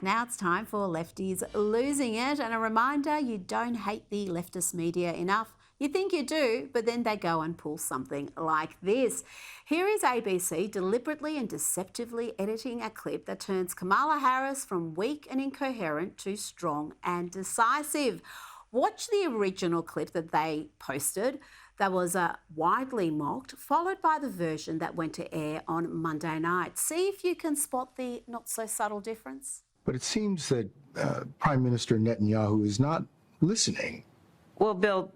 Now it's time for Lefties Losing It, and a reminder, you don't hate the leftist media enough. You think you do, but then they go and pull something like this. Here is ABC deliberately and deceptively editing a clip that turns Kamala Harris from weak and incoherent to strong and decisive. Watch the original clip that they posted that was widely mocked, followed by the version that went to air on Monday night. See if you can spot the not-so-subtle difference. But it seems that Prime Minister Netanyahu is not listening. Well, Bill,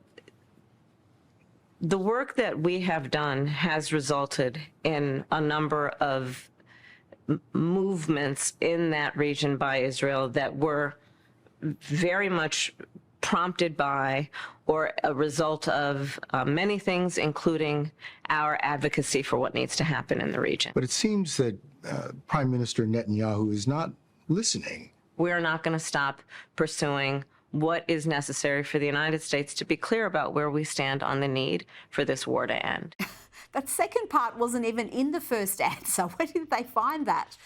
the work that we have done has resulted in a number of movements in that region by Israel that were very much prompted by or a result of many things, including our advocacy for what needs to happen in the region. But it seems that Prime Minister Netanyahu is not listening. We are not going to stop pursuing what is necessary for the United States to be clear about where we stand on the need for this war to end. That second part wasn't even in the first answer. Where did they find that?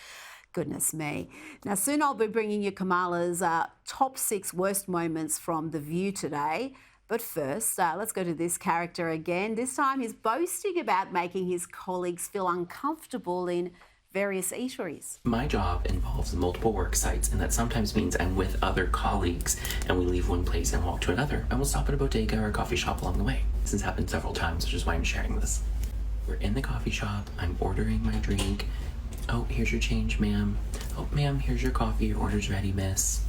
Goodness me. Now, soon I'll be bringing you Kamala's top 6 worst moments from The View today. But first, let's go to this character again. This time he's boasting about making his colleagues feel uncomfortable in various eateries. My job involves multiple work sites, and that sometimes means I'm with other colleagues and we leave one place and walk to another, and we'll stop at a bodega or a coffee shop along the way. This has happened several times, which is why I'm sharing this. We're in the coffee shop, I'm ordering my drink. Oh, here's your change, ma'am. Oh, ma'am, here's your coffee, your order's ready, miss.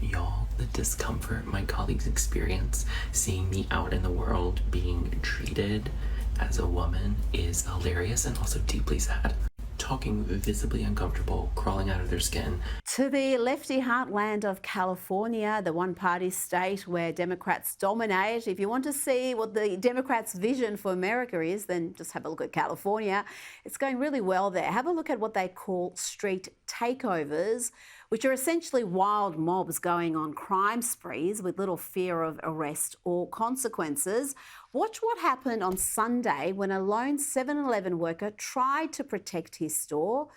Y'all, the discomfort my colleagues experience seeing me out in the world being treated as a woman is hilarious and also deeply sad. Talking visibly uncomfortable, crawling out of their skin. To the lefty heartland of California, the one-party state where Democrats dominate. If you want to see what the Democrats' vision for America is, then just have a look at California. It's going really well there. Have a look at what they call street takeovers, which are essentially wild mobs going on crime sprees with little fear of arrest or consequences. Watch what happened on Sunday when a lone 7-Eleven worker tried to protect his store.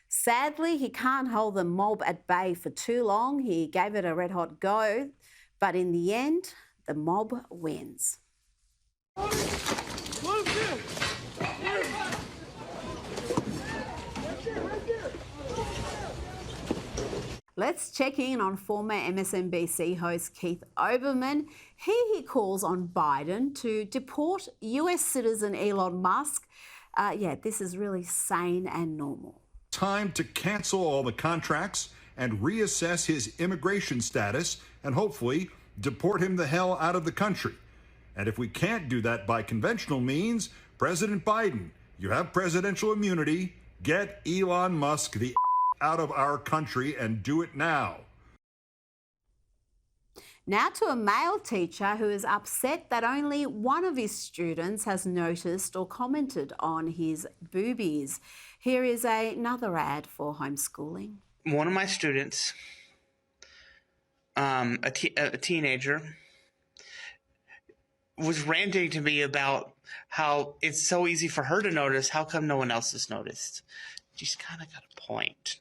Sadly, he can't hold the mob at bay for too long. He gave it a red-hot go, but in the end, the mob wins. Let's check in on former MSNBC host Keith Olbermann. He calls on Biden to deport US citizen Elon Musk. This is really sane and normal. Time to cancel all the contracts and reassess his immigration status and hopefully deport him the hell out of the country. And if we can't do that by conventional means, President Biden, you have presidential immunity. Get Elon Musk the out of our country and do it now. Now to a male teacher who is upset that only one of his students has noticed or commented on his boobies. Here is another ad for homeschooling. One of my students, a teenager, was ranting to me about how it's so easy for her to notice. How come no one else has noticed? She's kind of got a point.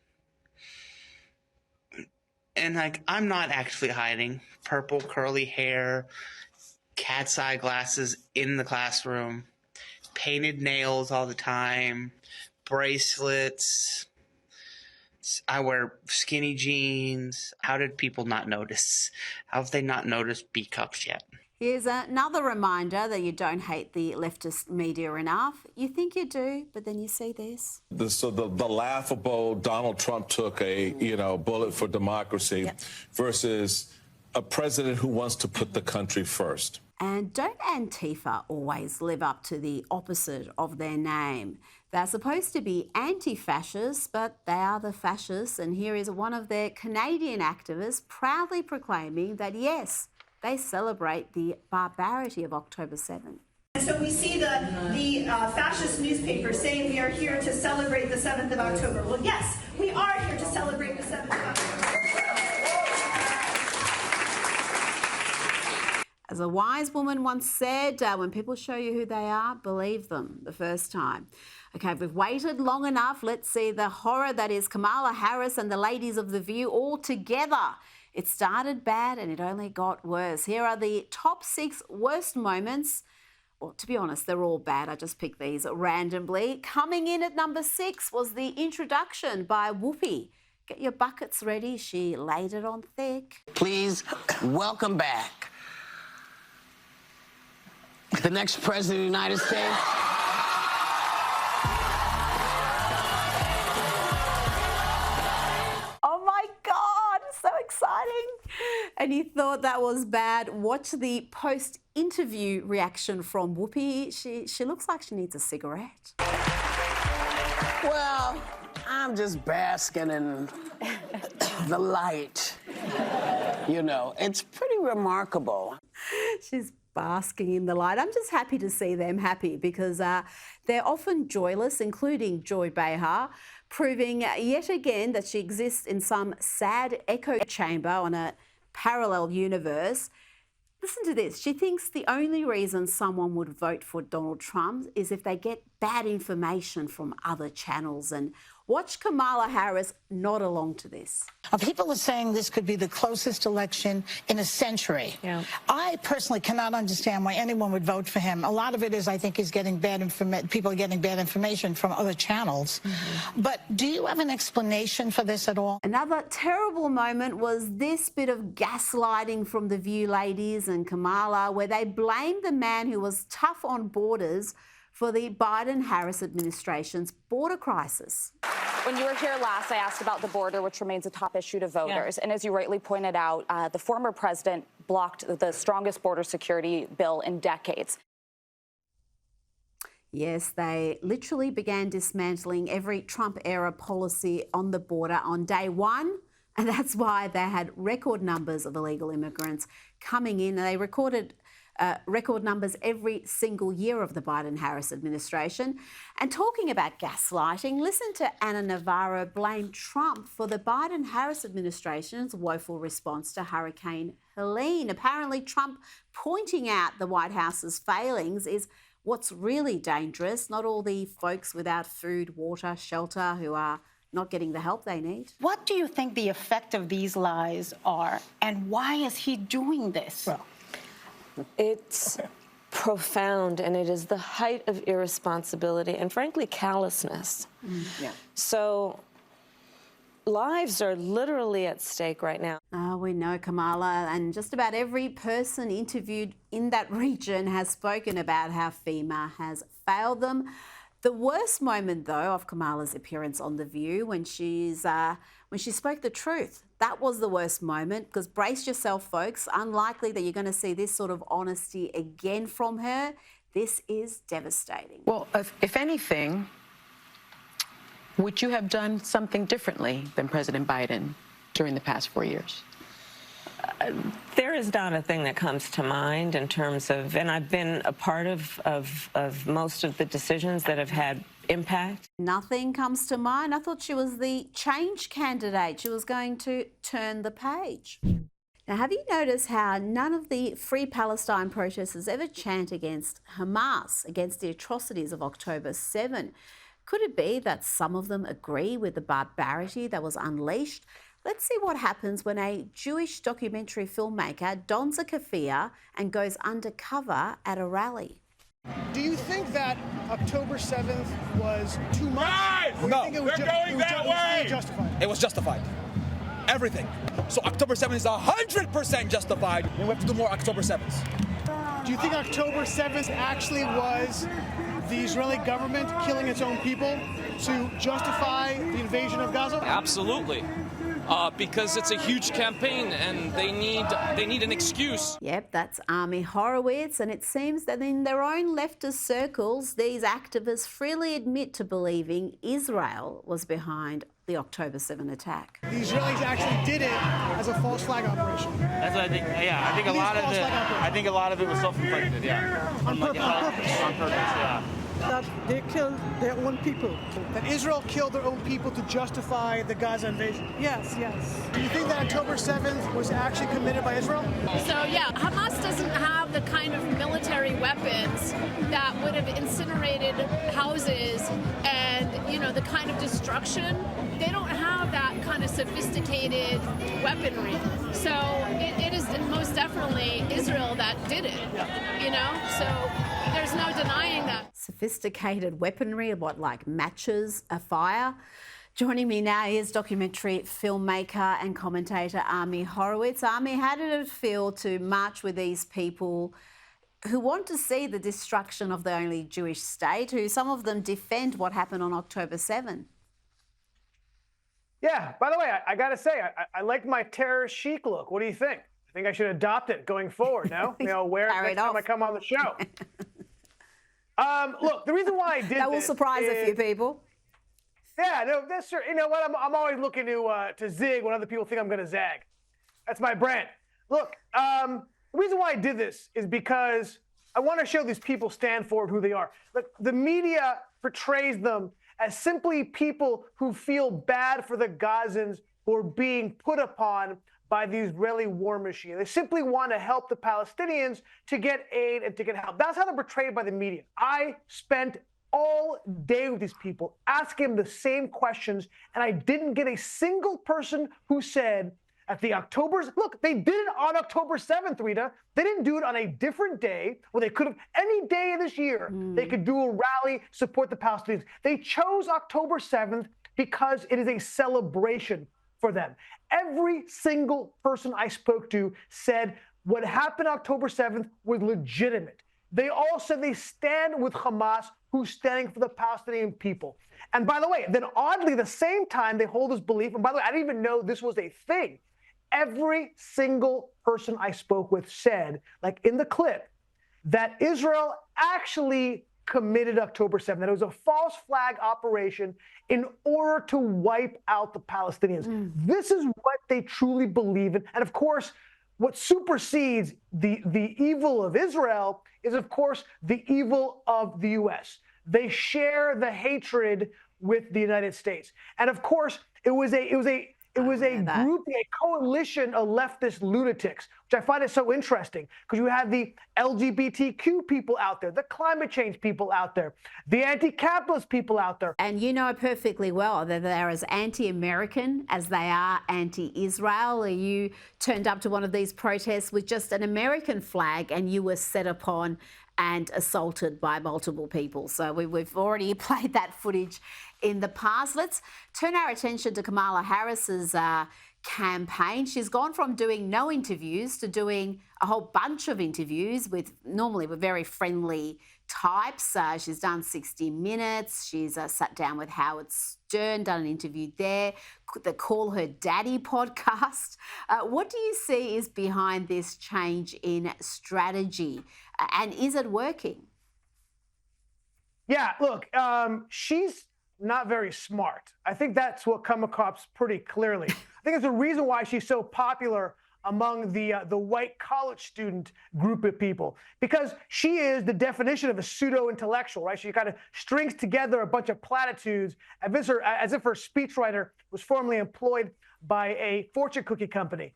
And I'm not actually hiding purple curly hair, cat's eye glasses in the classroom, painted nails all the time, bracelets. I wear skinny jeans. How did people not notice? How have they not noticed B cups yet? Here's another reminder that you don't hate the leftist media enough. You think you do, but then you see this. So the laughable Donald Trump took a bullet for democracy versus a president who wants to put the country first. And don't Antifa always live up to the opposite of their name? They're supposed to be anti-fascists, but they are the fascists. And here is one of their Canadian activists proudly proclaiming that, yes, they celebrate the barbarity of October 7th. And so we see the fascist newspaper saying we are here to celebrate the 7th of October. Well, yes, we are here to celebrate the 7th of October. As a wise woman once said, when people show you who they are, believe them the first time. Okay, we've waited long enough. Let's see the horror that is Kamala Harris and the ladies of The View all together. It started bad and it only got worse. Here are the top 6 worst moments. Well, to be honest, they're all bad. I just picked these randomly. Coming in at number 6 was the introduction by Whoopi. Get your buckets ready. She laid it on thick. Please welcome back the next president of the United States. Oh my God, so exciting. And you thought that was bad. Watch the post-interview reaction from Whoopi. She looks like she needs a cigarette. Well, I'm just basking in the light. You know, it's pretty remarkable. She's basking in the light. I'm just happy to see them happy because they're often joyless, including Joy Behar, proving yet again that she exists in some sad echo chamber on a parallel universe. Listen to this. She thinks the only reason someone would vote for Donald Trump is if they get bad information from other channels. And watch Kamala Harris nod along to this. People are saying this could be the closest election in a century. Yeah. I personally cannot understand why anyone would vote for him. A lot of it is, I think, he's getting bad information. People are getting bad information from other channels. But do you have an explanation for this at all? Another terrible moment was this bit of gaslighting from The View ladies and Kamala, where they blamed the man who was tough on borders for the Biden-Harris administration's border crisis. When you were here last, I asked about the border, which remains a top issue to voters. And as you rightly pointed out, the former president blocked the strongest border security bill in decades. Yes, they literally began dismantling every Trump-era policy on the border on day one. And that's why they had record numbers of illegal immigrants coming in. And they recorded record numbers every single year of the Biden-Harris administration. And talking about gaslighting, listen to Anna Navarro blame Trump for the Biden-Harris administration's woeful response to Hurricane Helene. Apparently, Trump pointing out the White House's failings is what's really dangerous, not all the folks without food, water, shelter who are not getting the help they need. What do you think the effect of these lies are, and why is he doing this? Well, It's profound, and it is the height of irresponsibility and, frankly, callousness. So lives are literally at stake right now. Oh, we know, Kamala, and just about every person interviewed in that region has spoken about how FEMA has failed them. The worst moment, though, of Kamala's appearance on The View when she spoke the truth. That was the worst moment, because brace yourself, folks. Unlikely that you're going to see this sort of honesty again from her. This is devastating. Well, if anything, would you have done something differently than President Biden during the past 4 years? There is not a thing that comes to mind in terms of, and I've been a part of most of the decisions that have had impact. Nothing comes to mind. I thought she was the change candidate. She was going to turn the page. Now, have you noticed how none of the Free Palestine protesters ever chant against Hamas, against the atrocities of October 7? Could it be that some of them agree with the barbarity that was unleashed? Let's see what happens when a Jewish documentary filmmaker dons a keffiyeh and goes undercover at a rally. Do you think that October 7th was too much? No, they're going that way. It was justified. Everything. So October 7th is 100% justified, and we have to do more October 7th. Do you think October 7th actually was the Israeli government killing its own people to justify the invasion of Gaza? Absolutely. Because it's a huge campaign and they need an excuse. Yep, that's Army Horowitz, and it seems that in their own leftist circles, these activists freely admit to believing Israel was behind the October 7 attack. The Israelis actually did it as a false flag operation. That's what I think. Yeah, I think a lot of it was self-inflicted. Yeah, On purpose. On purpose. Yeah. that they killed their own people. That Israel killed their own people to justify the Gaza invasion. Yes, yes. Do you think that October 7th was actually committed by Israel? So yeah, Hamas doesn't have the kind of military weapons that would have incinerated houses and, you know, the kind of destruction. They don't have that kind of sophisticated weaponry. So it is most definitely Israel that did it, you know? So there's no denying that. Sophisticated weaponry, what, like matches, a fire? Joining me now is documentary filmmaker and commentator Ami Horowitz. Ami, how did it feel to march with these people who want to see the destruction of the only Jewish state, who some of them defend what happened on October 7? Yeah, by the way, I got to say, I like my terror chic look. What do you think? I think I should adopt it going forward, no? You know, wear it next time I come on the show. Look, the reason why I did that will surprise a few people. Yeah, no, that's true. You know what? I'm always looking to zig when other people think I'm going to zag. That's my brand. Look, the reason why I did this is because I want to show these people stand for who they are. Look, the media portrays them as simply people who feel bad for the Gazans who are being put upon by the Israeli war machine. They simply want to help the Palestinians to get aid and to get help. That's how they're portrayed by the media. I spent all day with these people, asking them the same questions, and I didn't get a single person who said at the look, they did it on October 7th, Rita. They didn't do it on a different day where they could have, any day of this year, they could do a rally, support the Palestinians. They chose October 7th because it is a celebration for them. Every single person I spoke to said what happened October 7th was legitimate. They all said they stand with Hamas, who's standing for the Palestinian people. And by the way, then oddly, the same time they hold this belief, and by the way, I didn't even know this was a thing. Every single person I spoke with said, like in the clip, that Israel actually committed October 7th, that it was a false flag operation in order to wipe out the Palestinians. This is what they truly believe in. And of course, what supersedes the evil of Israel is, of course, the evil of the U.S. They share the hatred with the United States. And of course, it was a group, a coalition of leftist lunatics, which I find it so interesting because you have the LGBTQ people out there, the climate change people out there, the anti-capitalist people out there. And you know perfectly well that they're as anti-American as they are anti-Israel. You turned up to one of these protests with just an American flag and you were set upon and assaulted by multiple people. So we've already played that footage in the past. Let's turn our attention to Kamala Harris's campaign. She's gone from doing no interviews to doing a whole bunch of interviews with very friendly types. She's done 60 Minutes. She's sat down with Howard Stern, done an interview there, the Call Her Daddy podcast. What do you see is behind this change in strategy? And is it working? Yeah, look, she's not very smart. I think that's what comes across pretty clearly. I think it's the reason why she's so popular among the white college student group of people, because she is the definition of a pseudo-intellectual, right? She kind of strings together a bunch of platitudes as if her speechwriter was formerly employed by a fortune cookie company.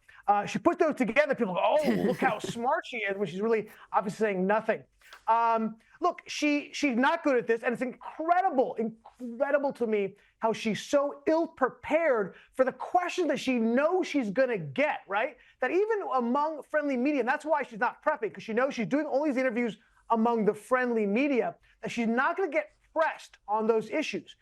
She put those together, people go, oh, look how smart she is, when she's really obviously saying nothing. Look, she's not good at this, and it's incredible to me how she's so ill-prepared for the questions that she knows she's going to get, right? That even among friendly media, and that's why she's not prepping, because she knows she's doing all these interviews among the friendly media, that she's not going to get pressed on those issues.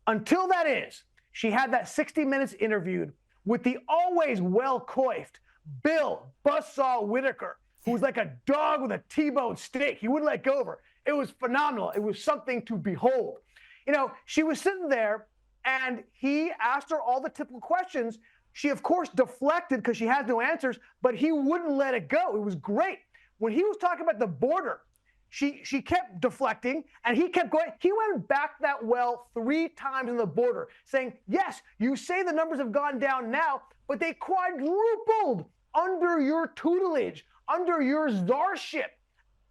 Until that is, she had that 60 Minutes interviewed with the always well-coiffed Bill Buzzsaw Whitaker, who was like a dog with a T-bone steak. He wouldn't let go of her. It was phenomenal. It was something to behold. You know, she was sitting there, and he asked her all the typical questions. She, of course, deflected because she has no answers, but he wouldn't let it go. It was great. When he was talking about the border, she kept deflecting, and he kept going. He went back that well 3 times in the border, saying, yes, you say the numbers have gone down now, but they quadrupled under your tutelage, under your czarship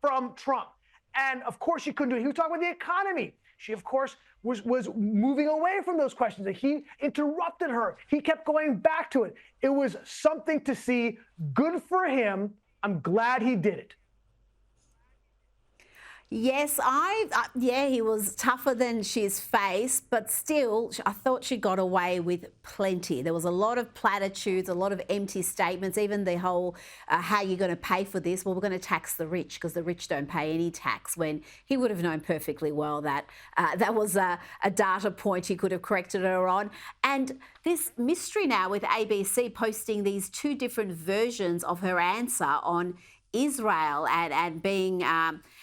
from Trump. And of course she couldn't do it. He was talking about the economy. She, of course, was moving away from those questions. And he interrupted her. He kept going back to it. It was something to see. Good for him. I'm glad he did it. Yes, yeah, he was tougher than she's faced, but still, I thought she got away with plenty. There was a lot of platitudes, a lot of empty statements, even the whole, how are you going to pay for this? Well, we're going to tax the rich because the rich don't pay any tax, when he would have known perfectly well that that was a data point he could have corrected her on. And this mystery now with ABC posting these two different versions of her answer on Israel and being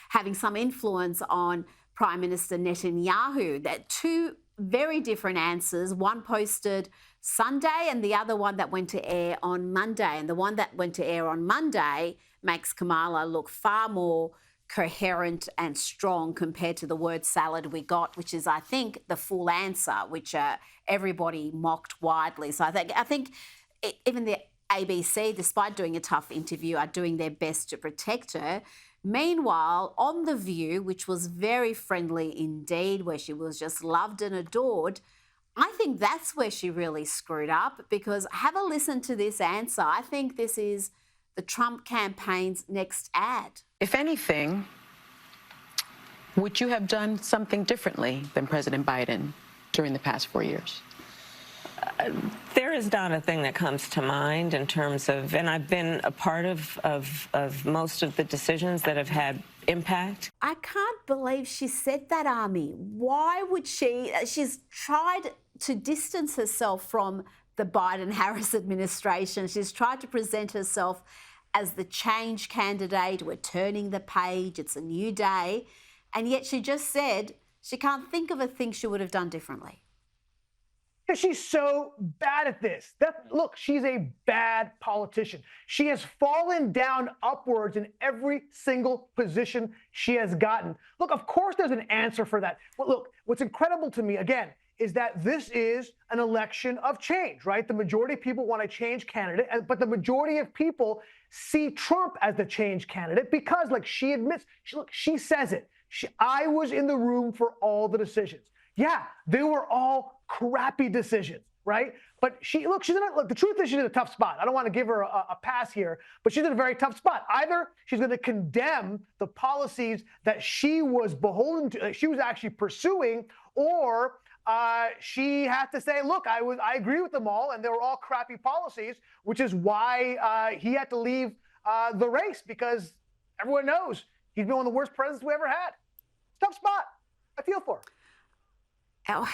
having some influence on Prime Minister Netanyahu. That two very different answers, one posted Sunday and the other one that went to air on Monday. And the one that went to air on Monday makes Kamala look far more coherent and strong compared to the word salad we got, which is, I think, the full answer, which everybody mocked widely. So I think even the ABC, despite doing a tough interview, are doing their best to protect her. Meanwhile, on The View, which was very friendly indeed, where she was just loved and adored, I think that's where she really screwed up, because have a listen to this answer. I think this is the Trump campaign's next ad. If anything, would you have done something differently than President Biden during the past 4 years? There is not a thing that comes to mind in terms of, and I've been a part of most of the decisions that have had impact. I can't believe she said that, Army. Why would she? She's tried to distance herself from the Biden-Harris administration. She's tried to present herself as the change candidate. We're turning the page. It's a new day. And yet she just said she can't think of a thing she would have done differently. She's so bad at this. Look, she's a bad politician. She has fallen down upwards in every single position she has gotten. Look, of course there's an answer for that. Well, look, what's incredible to me, again, is that this is an election of change, right? The majority of people want a change candidate, but the majority of people see Trump as the change candidate because, like she admits, she says it. I was in the room for all the decisions. Yeah, they were all crappy decisions, right? But look, the truth is she's in a tough spot. I don't want to give her a pass here, but she's in a very tough spot. Either she's going to condemn the policies that she was beholden to, that she was actually pursuing, or she has to say, look, I agree with them all, and they were all crappy policies, which is why he had to leave the race, because everyone knows he's been one of the worst presidents we ever had. Tough spot. I feel for her. Oh,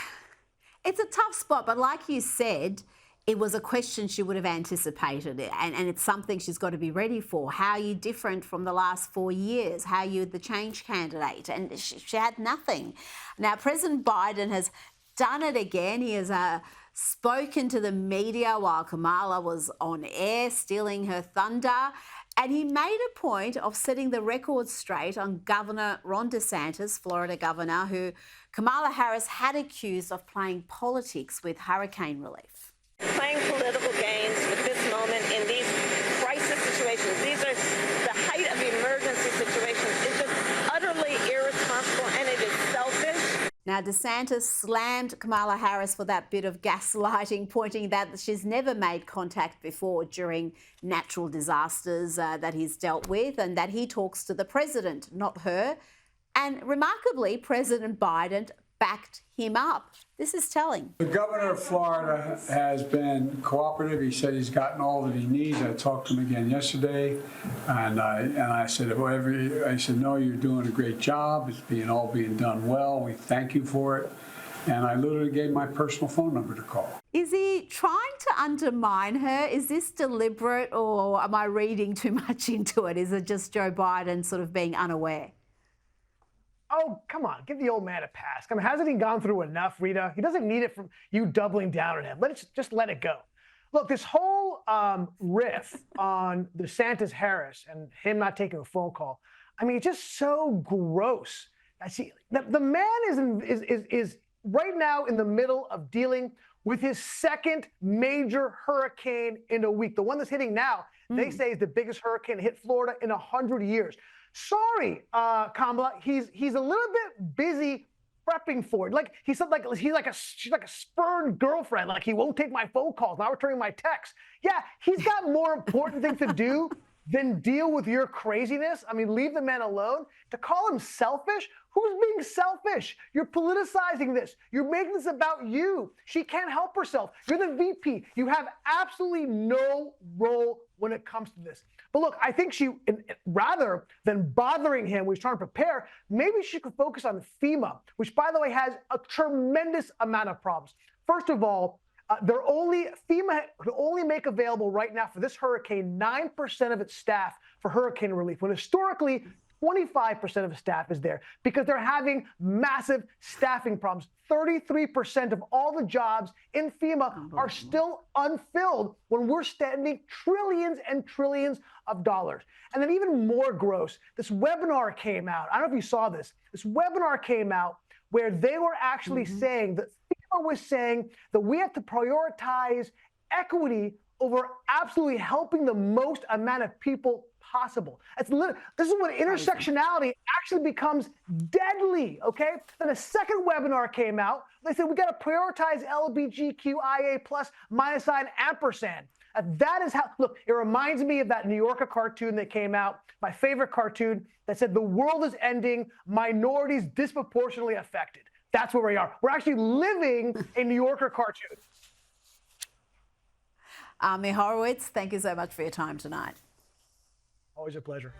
it's a tough spot, but like you said, it was a question she would have anticipated, and it's something she's got to be ready for. How are you different from the last 4 years? How are you the change candidate? And she had nothing. Now, President Biden has done it again. He has spoken to the media while Kamala was on air, stealing her thunder. And he made a point of setting the record straight on Governor Ron DeSantis, Florida governor, who Kamala Harris had accused of playing politics with hurricane relief. Playing political games with this moment in these crisis situations, these are the height of emergency situations, is just utterly irresponsible, and it is selfish. Now, DeSantis slammed Kamala Harris for that bit of gaslighting, pointing that she's never made contact before during natural disasters that he's dealt with, and that he talks to the president, not her. And remarkably, President Biden backed him up. This is telling. The governor of Florida has been cooperative. He said he's gotten all that he needs. I talked to him again yesterday, and I said, no, you're doing a great job. It's all being done well. We thank you for it. And I literally gave my personal phone number to call. Is he trying to undermine her? Is this deliberate, or am I reading too much into it? Is it just Joe Biden sort of being unaware? Oh, come on. Give the old man a pass. I mean, hasn't he gone through enough, Rita? He doesn't need it from you doubling down on him. Just let it go. Look, this whole riff on DeSantis Harris and him not taking a phone call, I mean, it's just so gross. The man is right now in the middle of dealing with his second major hurricane in a week. The one that's hitting now, they say, is the biggest hurricane to hit Florida in 100 years. Sorry, Kamala, he's a little bit busy prepping for it. Like he said, she's like a spurned girlfriend. Like he won't take my phone calls, not returning my texts. Yeah, he's got more important things to do than deal with your craziness. I mean, leave the man alone. To call him selfish? Who's being selfish? You're politicizing this. You're making this about you. She can't help herself. You're the VP. You have absolutely no role when it comes to this. But look, I think she, rather than bothering him when he's trying to prepare, maybe she could focus on FEMA, which, by the way, has a tremendous amount of problems. First of all, FEMA can only make available right now for this hurricane 9% of its staff for hurricane relief, when historically 25% of the staff is there because they're having massive staffing problems. 33% of all the jobs in FEMA are still unfilled when we're spending trillions and trillions of dollars. And then even more gross, this webinar came out. I don't know if you saw this. This webinar came out where they were actually saying that FEMA was saying that we have to prioritize equity over absolutely helping the most amount of people possible. This is when intersectionality actually becomes deadly, okay? Then a second webinar came out. They said we got to prioritize LGBTQIA plus -ampersand. That is how, look, it reminds me of that New Yorker cartoon that came out, my favorite cartoon, that said the world is ending, minorities disproportionately affected. That's where we are. We're actually living a New Yorker cartoon. Ami Horowitz, thank you so much for your time tonight. Always a pleasure.